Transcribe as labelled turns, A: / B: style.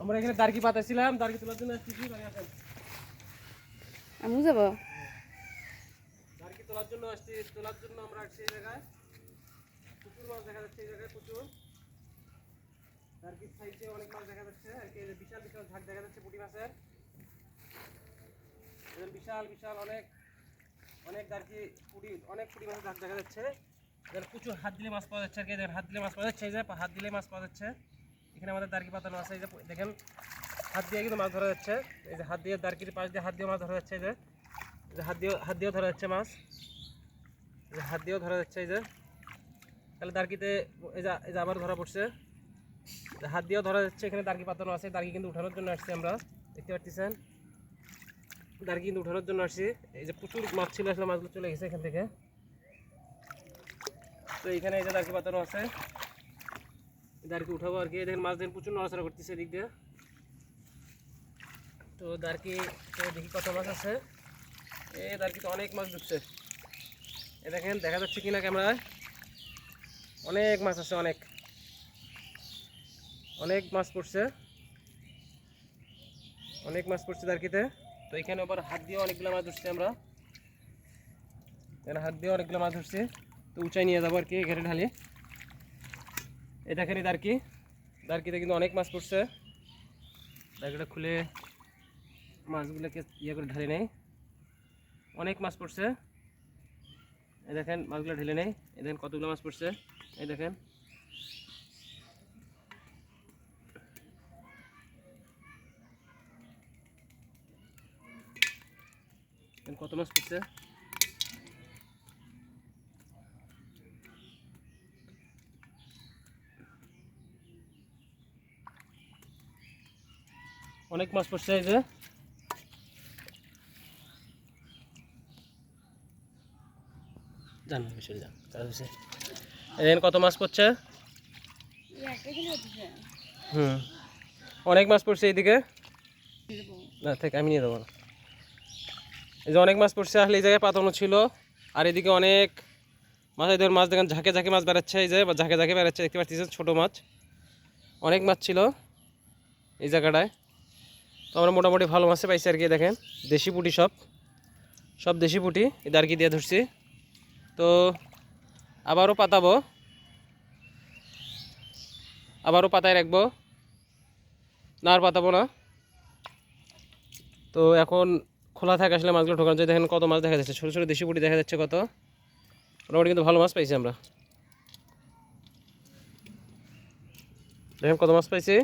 A: আমরা এখানে দার্কি পাতাছিলাম, দার্কি তোলার জন্য আসছি।
B: আমি যাব
A: দার্কি তোলার জন্য আসছি, তোলার জন্য আমরা আসছি এই জায়গায়। প্রচুর মাছ দেখা যাচ্ছে এই জায়গায়, প্রচুর দার্কির সাইডে অনেক মাছ দেখা যাচ্ছে আর কি। বিশাল বিশাল ঝাঁক দেখা যাচ্ছে পুঁটি মাছের, বিশাল বিশাল অনেক অনেক দার্কি পুঁটি, অনেক পুঁটি মাছের ঝাঁক দেখা যাচ্ছে। প্রচুর হাত দিলে মাছ পাওয়া যাচ্ছে আর কি। হাত দিলে মাছ পাওয়া যাচ্ছে, এই যে হাত দিলে মাছ পাওয়া যাচ্ছে। এখানে আমাদের দার্কি পাতানো আছে, এই যে দেখেন হাত দিয়ে কিন্তু মাছ ধরা যাচ্ছে। এই যে হাত দিয়ে দার্কির পাশ দিয়ে হাত দিয়ে মাছ ধরা যাচ্ছে। এই যে হাত দিয়েও ধরা যাচ্ছে মাছ, এই যে হাত দিয়েও ধরা যাচ্ছে। এই যে তাহলে দার্কিতে এই যে আবার ধরা পড়ছে, হাত দিয়েও ধরা যাচ্ছে। এখানে দার্কি পাতানো আছে, দার্কি কিন্তু উঠানোর জন্য আসছি আমরা, দেখতে পাচ্ছেন। দার্কি কিন্তু উঠানোর জন্য আসছি। এই যে প্রচুর মাছ ছিল, আসলে মাছগুলো চলে গেছে এখান থেকে। তো এখানে এই যে দার্কি পাতানো আছে, দার্কি উঠাবো আর কি। দেখেন মাছ দেখেন প্রচুর নড়াচড়া করতেছে এদিক দিয়ে। তো দার্কি দেখি কত মাছ আছে। এই দার্কিতে অনেক মাছ ঢুকছে, এ দেখেন দেখা যাচ্ছে কিনা ক্যামেরায়। অনেক মাছ আছে, অনেক অনেক মাছ পড়ছে, অনেক মাছ পড়ছে দার্কিতে। তো এখানে আবার হাত দিয়ে অনেকগুলো মাছ ধরছি আমরা, এখানে হাত দিয়ে অনেকগুলো মাছ ধরছি। তো উঁচাই নিয়ে যাবো আর কি, এখানে ঢালি। এই দেখেন দার্কি, দার্কিতে কিন্তু অনেক মাছ পড়ছে। দার্কিটা খুলে মাছগুলোকে ইয়ে করে ঢালি নেই, অনেক মাছ পড়ছে। এই দেখেন মাছগুলো ঢেলে নেই, এই দেখেন কতগুলো মাছ পড়ছে। এই দেখেন কত মাছ পড়ছে। অনেক মাছ পড়ছে। এই যে জান বিষয় যান কাজ হচ্ছে। এই দেখেন কত মাছ পড়ছে। অনেক মাছ পড়ছে এইদিকে, না থেকে আমি নিয়ে দেবো না। এই যে অনেক মাছ পড়ছে, আসলে এই জায়গায় পাতানো ছিল। আর এদিকে অনেক মাছ, এদের মাছ দেখেন ঝাঁকে ঝাঁকে মাছ বেড়াচ্ছে। এই যে ঝাঁকে ঝাঁকে বেড়াচ্ছে, দেখতে পাচ্ছেন ছোটো মাছ, অনেক মাছ ছিল এই জায়গাটায়। তো আমরা মোটামুটি ভালো মাছে পাইছি আর কি। দেখেন দেশি পুঁটি, সব সব দেশি পুঁটি এই দার্কি দিয়ে ধরছি। তো আবারও পাতাবো, আবারও পাতায় রাখবো, না আর পাতাবো না। তো এখন খোলা থাকে আসলে মাছগুলো ঢোকানো যায়। দেখেন কত মাছ দেখা যাচ্ছে, ছোটো ছোটো দেশি পুঁটি দেখা যাচ্ছে কত। মোটামুটি কিন্তু ভালো মাছ পাইছি আমরা, দেখেন কত মাছ পাইছি।